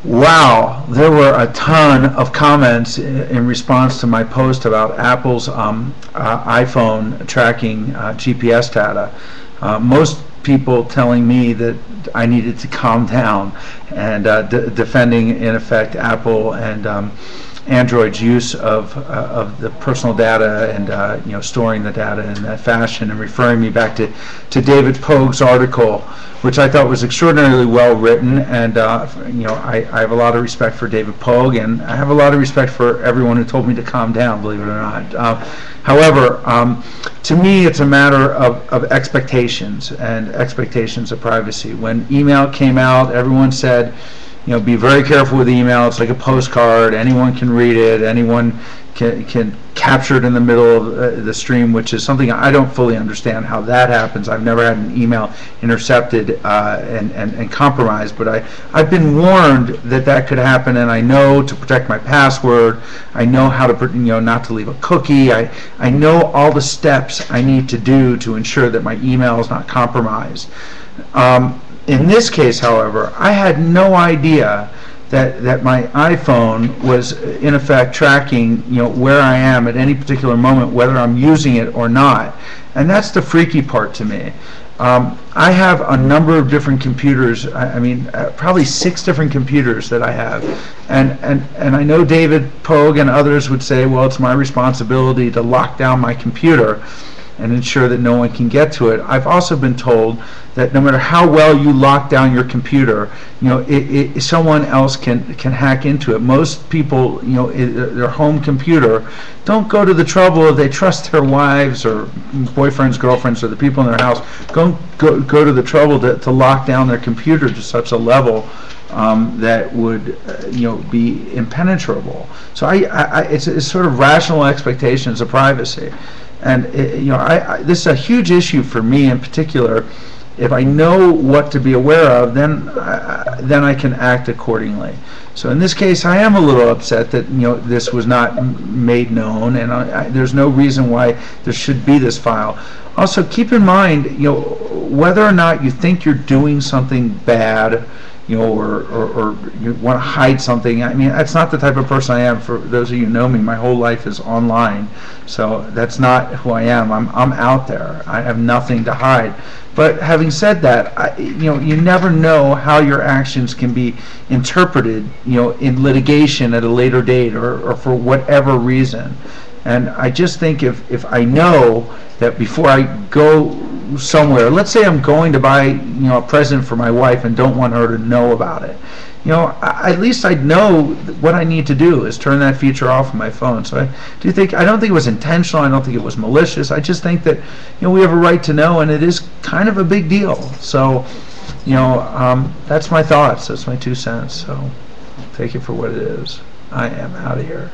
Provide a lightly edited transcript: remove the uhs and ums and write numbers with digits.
Wow, there were a ton of comments in response to my post about Apple's iPhone tracking GPS data. Most people telling me that I needed to calm down and defending, in effect, Apple and Android's use of the personal data and storing the data in that fashion, and referring me back to David Pogue's article, which I thought was extraordinarily well written. And I have a lot of respect for David Pogue, and I have a lot of respect for everyone who told me to calm down, believe it or not. However, to me, it's a matter of expectations and expectations of privacy. When email came out, everyone said, be very careful with email. It's like a postcard. Anyone can read it. Anyone can capture it in the middle of the stream, which is something I don't fully understand how that happens. I've never had an email intercepted and compromised, but I've been warned that could happen, and I know to protect my password. I know how to not to leave a cookie. I know all the steps I need to do to ensure that my email is not compromised. In this case, however, I had no idea that my iPhone was in effect tracking where I am at any particular moment, whether I'm using it or not. And that's the freaky part to me. I have a number of different computers. I mean, probably 6 different computers that I have, and I know David Pogue and others would say, well, it's my responsibility to lock down my computer and ensure that no one can get to it. I've also been told that no matter how well you lock down your computer, someone else can hack into it. Most people, their home computer, don't go to the trouble if they trust their wives or boyfriends, girlfriends, or the people in their house. Go to the trouble to lock down their computer to such a level that would be impenetrable. So it's sort of rational expectations of privacy. And this is a huge issue for me in particular. If I know what to be aware of, then I can act accordingly. So in this case, I am a little upset that this was not made known, and there's no reason why there should be this file. Also, keep in mind, whether or not you think you're doing something bad, or you want to hide something. I mean, that's not the type of person I am. For those of you who know me, my whole life is online, so that's not who I am. I'm out there. I have nothing to hide. But having said that, you never know how your actions can be interpreted, in litigation at a later date or for whatever reason. And I just think if I know that before I go somewhere, let's say I'm going to buy a present for my wife and don't want her to know about it, at least I'd know what I need to do is turn that feature off on my phone. So I don't think it was intentional. I don't think it was malicious. I just think that we have a right to know, and it is kind of a big deal. So that's my thoughts. That's my 2 cents. So take it for what it is. I am out of here.